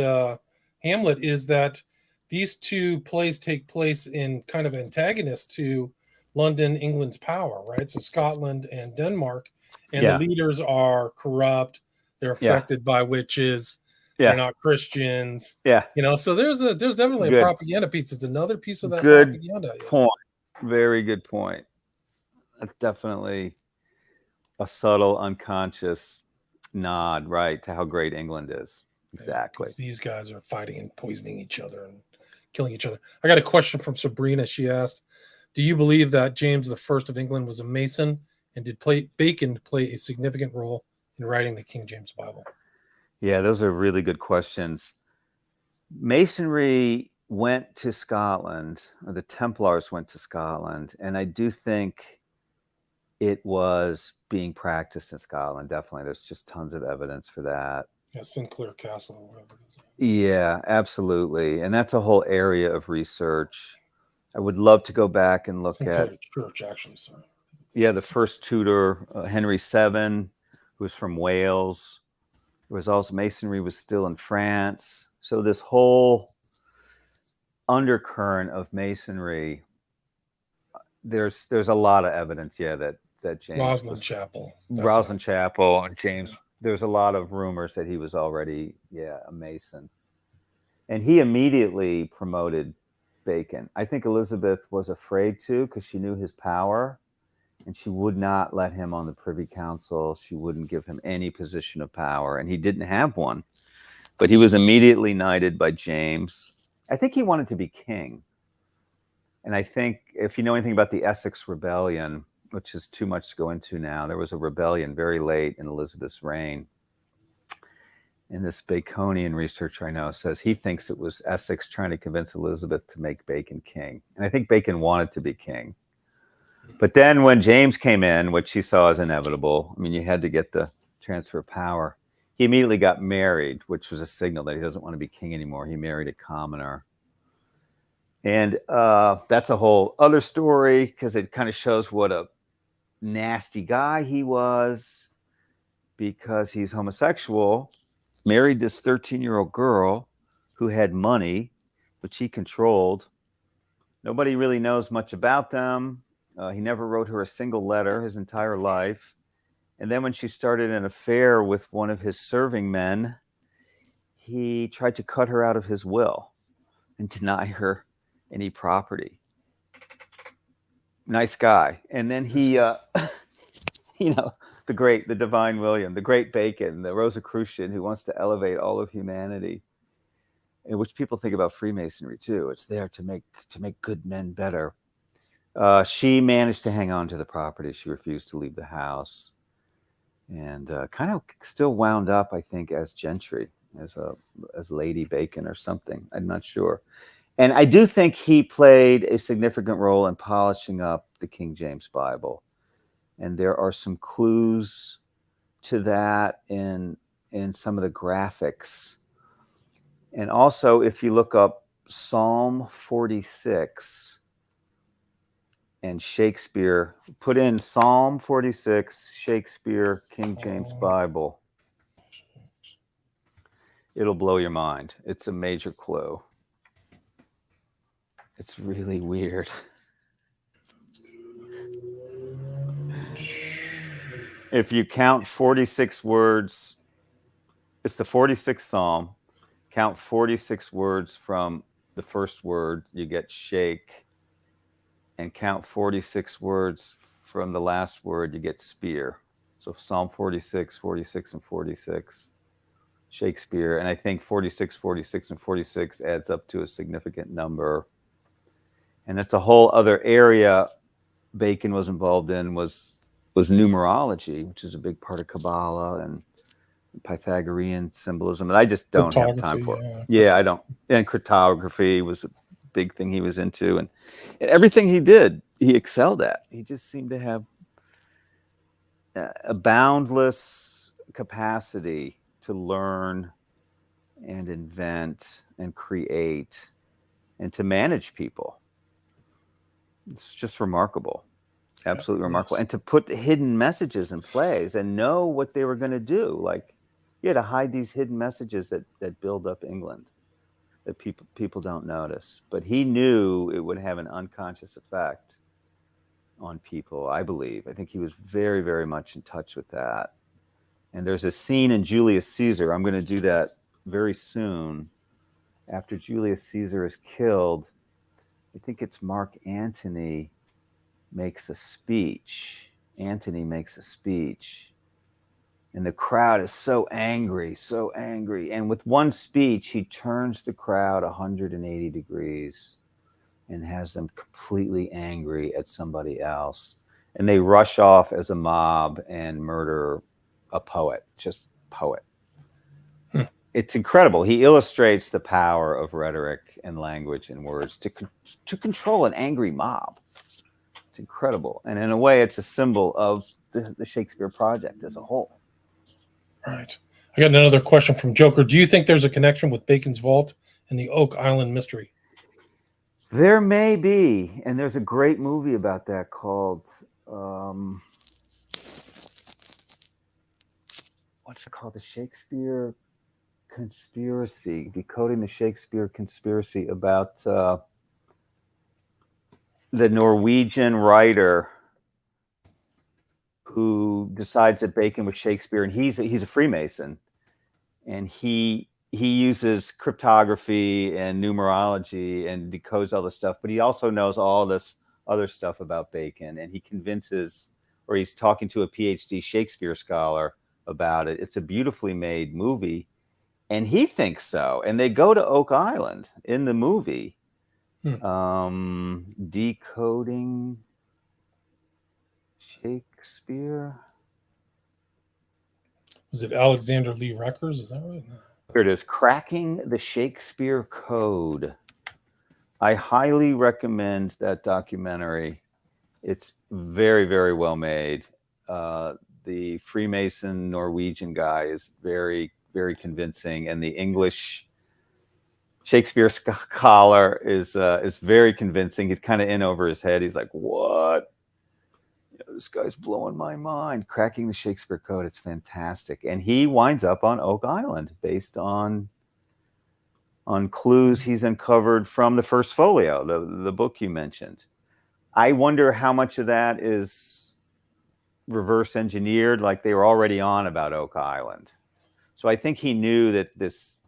Hamlet is that these two plays take place in kind of antagonists to London, England's power, right? So Scotland and Denmark, and the leaders are corrupt. They're affected by witches. They're not Christians. So there's definitely a propaganda piece. It's another piece of that propaganda. Point. Very good point. That's definitely a subtle, unconscious nod, right, to how great England is. Exactly. These guys are fighting and poisoning each other and killing each other. I got a question from Sabrina. She asked, do you believe that James I of England was a Mason, and did Bacon play a significant role in writing the King James Bible? Yeah, those are really good questions. Masonry went to Scotland, or the Templars went to Scotland, and I do think it was being practiced in Scotland. Definitely. There's just tons of evidence for that. Yeah, Sinclair Castle or whatever it is. Yeah, absolutely. And that's a whole area of research. I would love to go back and look Sinclair at Church, actually, sorry. Yeah, the first Tudor, Henry VII, who was from Wales. There was also Masonry was still in France. So this whole undercurrent of Masonry, there's a lot of evidence, that James Rosslyn Chapel. Rosslyn Chapel and James. There's a lot of rumors that he was already, a Mason. And he immediately promoted Bacon. I think Elizabeth was afraid to, because she knew his power, and she would not let him on the Privy Council. She wouldn't give him any position of power, and he didn't have one. But he was immediately knighted by James. I think he wanted to be king. And I think if you know anything about the Essex Rebellion, which is too much to go into now, there was a rebellion very late in Elizabeth's reign. And this Baconian researcher I know says he thinks it was Essex trying to convince Elizabeth to make Bacon king. And I think Bacon wanted to be king. But then when James came in, which he saw as inevitable, I mean, you had to get the transfer of power. He immediately got married, which was a signal that he doesn't want to be king anymore. He married a commoner. And that's a whole other story, because it kind of shows what a nasty guy he was, because he's homosexual, married this 13-year-old girl who had money, which he controlled. Nobody really knows much about them. He never wrote her a single letter his entire life. And then when she started an affair with one of his serving men, he tried to cut her out of his will and deny her any property. Nice guy. And then he, the divine William, the great Bacon, the Rosicrucian who wants to elevate all of humanity, which people think about Freemasonry too. It's there to make good men better. She managed to hang on to the property. She refused to leave the house, and kind of still wound up, I think, as gentry, as Lady Bacon or something. I'm not sure. And I do think he played a significant role in polishing up the King James Bible. And there are some clues to that in some of the graphics. And also, if you look up Psalm 46 and Shakespeare, put in Psalm 46, Shakespeare, King James Bible, it'll blow your mind. It's a major clue. It's really weird. If you count 46 words, it's the 46th Psalm. Count 46 words from the first word, you get shake. And count 46 words from the last word, you get spear. So Psalm 46, 46, and 46, Shakespeare. And I think 46, 46, and 46 adds up to a significant number. And that's a whole other area Bacon was involved in was numerology, which is a big part of Kabbalah and Pythagorean symbolism. And I just don't have time for it. Yeah, I don't. And cryptography was a big thing he was into. And everything he did, he excelled at. He just seemed to have a boundless capacity to learn and invent and create and to manage people. It's just remarkable. Absolutely remarkable. And to put hidden messages in plays and know what they were going to do. Like, you had to hide these hidden messages that build up England that people don't notice. But he knew it would have an unconscious effect on people, I believe. I think he was very, very much in touch with that. And there's a scene in Julius Caesar. I'm going to do that very soon. After Julius Caesar is killed, I think it's Mark Antony makes a speech. Antony makes a speech. And the crowd is so angry, so angry. And with one speech, he turns the crowd 180 degrees and has them completely angry at somebody else. And they rush off as a mob and murder a poet, just poet. It's incredible. He illustrates the power of rhetoric and language and words to control an angry mob. It's incredible. And in a way, it's a symbol of the Shakespeare project as a whole. Right. I got another question from Joker. Do you think there's a connection with Bacon's Vault and the Oak Island mystery? There may be. And there's a great movie about that called, what's it called? The Shakespeare Conspiracy, Decoding the Shakespeare Conspiracy, about the Norwegian writer who decides that Bacon was Shakespeare, and he's a Freemason, and he uses cryptography and numerology and decodes all this stuff, but he also knows all this other stuff about Bacon, and he convinces, or he's talking to a PhD Shakespeare scholar about it. It's a beautifully made movie. And he thinks so. And they go to Oak Island in the movie. Decoding Shakespeare. Was it Alexander Lee Reckers? Is that right? Here it is. Cracking the Shakespeare Code. I highly recommend that documentary. It's very, very well made. The Freemason Norwegian guy is very, very convincing, and the English Shakespeare scholar is very convincing. He's kind of in over his head. He's like, "What? This guy's blowing my mind." Cracking the Shakespeare Code. It's fantastic, and he winds up on Oak Island based on clues he's uncovered from the First Folio, the book you mentioned. I wonder how much of that is reverse engineered, like they were already on about Oak Island. So I think he knew that this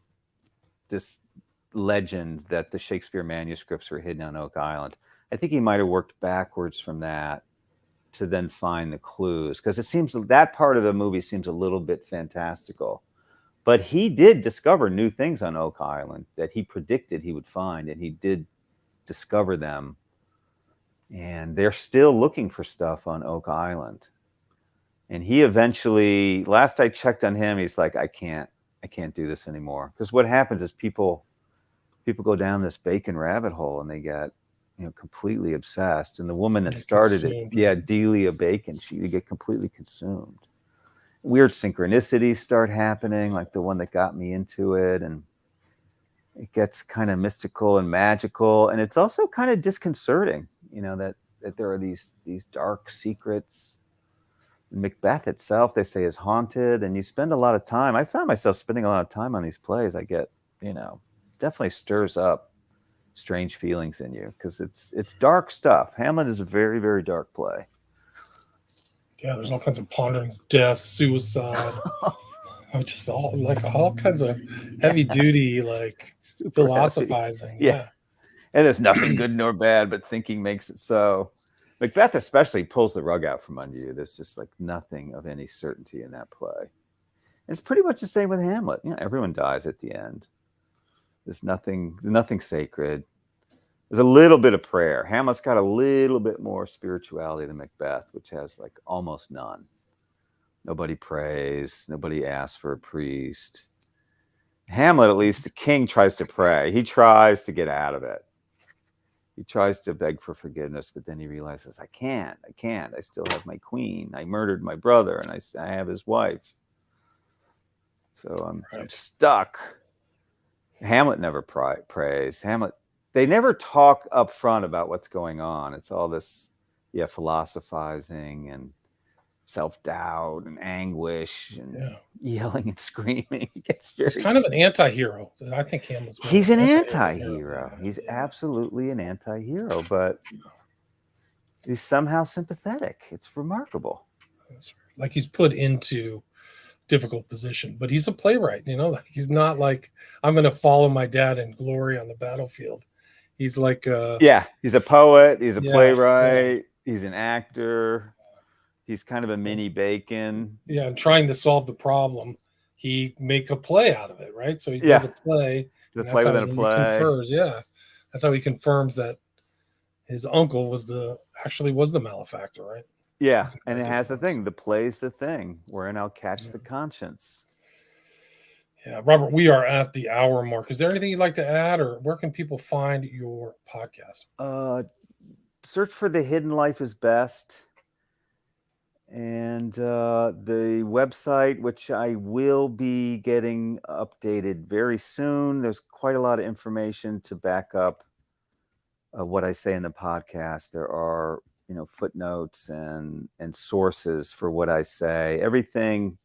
legend that the Shakespeare manuscripts were hidden on Oak Island. I think he might have worked backwards from that to then find the clues, because it seems that part of the movie seems a little bit fantastical. But he did discover new things on Oak Island that he predicted he would find, and he did discover them. And they're still looking for stuff on Oak Island. And he eventually, last I checked on him, he's like, I can't do this anymore. Because what happens is people go down this Bacon rabbit hole and they get, completely obsessed. And the woman that started it, Delia Bacon, she get completely consumed. Weird synchronicities start happening, like the one that got me into it. And it gets kind of mystical and magical. And it's also kind of disconcerting, that there are these dark secrets. Macbeth itself, they say, is haunted, and you spend a lot of time. I found myself spending a lot of time on these plays. I get, definitely stirs up strange feelings in you, because it's dark stuff. Hamlet is a very, very dark play. Yeah, there's all kinds of ponderings, death, suicide, just all kinds of heavy duty, philosophizing. Yeah. And there's nothing good nor bad, but thinking makes it so. Macbeth especially pulls the rug out from under you. There's just like nothing of any certainty in that play. And it's pretty much the same with Hamlet. Everyone dies at the end. There's nothing sacred. There's a little bit of prayer. Hamlet's got a little bit more spirituality than Macbeth, which has like almost none. Nobody prays. Nobody asks for a priest. Hamlet, at least, the king tries to pray. He tries to get out of it. He tries to beg for forgiveness, but then he realizes, I can't. I still have my queen. I murdered my brother, and I have his wife. So I'm stuck. Hamlet never prays. Hamlet, they never talk up front about what's going on. It's all this, philosophizing and self-doubt and anguish and yelling and screaming. He's kind of an anti-hero. I think Hamlet's. He's an anti-hero. He's absolutely an anti-hero, but he's somehow sympathetic. It's remarkable. Like he's put into difficult position, but he's a playwright. He's not like, I'm going to follow my dad in glory on the battlefield. He's like, he's a poet. He's a playwright. Yeah. He's an actor. He's kind of a mini Bacon. Yeah, and trying to solve the problem, he makes a play out of it, right? So he does a play. The play within a play. That's how he confirms that his uncle was the malefactor, right? Yeah, and it has the thing. The play's the thing. Wherein I'll catch the conscience. Yeah, Robert, we are at the hour mark. Is there anything you'd like to add, or where can people find your podcast? Search for The Hidden Life is Best. And the website, which I will be getting updated very soon. There's quite a lot of information to back up what I say in the podcast. There are, footnotes and sources for what I say. Everything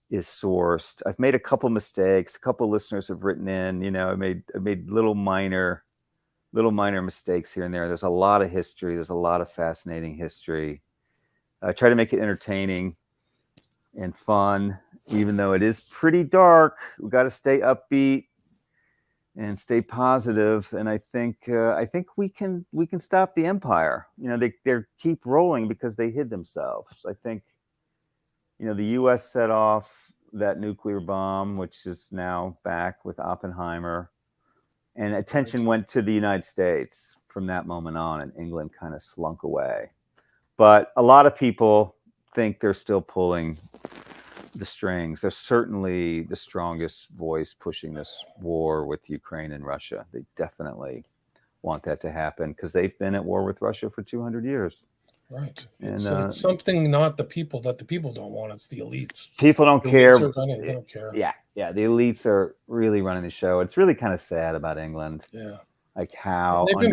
is sourced. I've made a couple mistakes. A couple listeners have written in. I made little minor mistakes here and there. There's a lot of history. There's a lot of fascinating history. I try to make it entertaining and fun, even though it is pretty dark. We got to stay upbeat and stay positive. And I think we can stop the empire. They keep rolling because they hid themselves. I think, the U.S. set off that nuclear bomb, which is now back with Oppenheimer, and attention went to the United States from that moment on, and England kind of slunk away. But a lot of people think they're still pulling the strings. They're certainly the strongest voice pushing this war with Ukraine and Russia. They definitely want that to happen because they've been at war with Russia for 200 years. Right. It's something not the people that the people don't want. It's the elites. People don't care. They don't care. Yeah. The elites are really running the show. It's really kind of sad about England. Yeah. Like how they've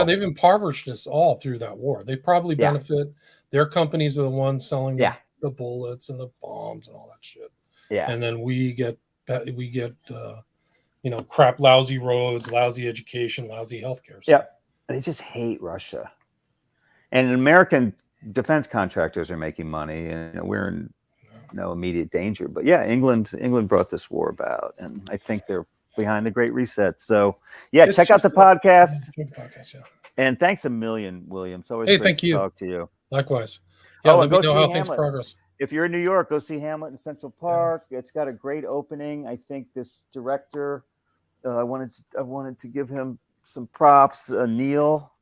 they've impoverished us all through that war. They probably benefit. Their companies are the ones selling the bullets and the bombs and all that shit. Yeah, and then we get crap, lousy roads, lousy education, lousy healthcare. So. Yeah, they just hate Russia, and American defense contractors are making money, and we're in no immediate danger. But England brought this war about, and I think they're behind the Great Reset. So check out the podcast. And thanks a million, William. It's always great to talk to you. Likewise. Let me know how things progress. If you're in New York, go see Hamlet in Central Park. It's got a great opening. I think this director, I wanted to give him some props. Neil,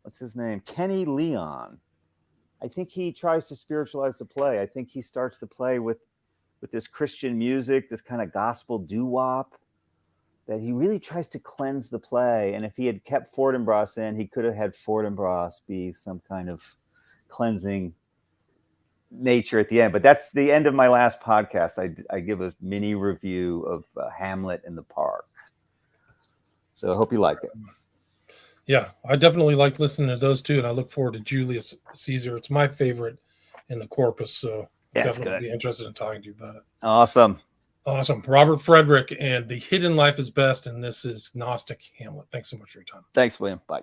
what's his name? Kenny Leon. I think he tries to spiritualize the play. I think he starts the play with this Christian music, this kind of gospel doo-wop, that he really tries to cleanse the play. And if he had kept Fortinbras in, he could have had Fortinbras be some kind of cleansing nature at the end. But that's the end of my last podcast. I give a mini review of Hamlet in the Park. So I hope you like it. Yeah, I definitely like listening to those two, and I look forward to Julius Caesar. It's my favorite in the corpus, so definitely be interested in talking to you about it. Awesome. Robert Frederick and The Hidden Life is Best, and this is Gnostic Hamlet. Thanks so much for your time. Thanks, William. Bye.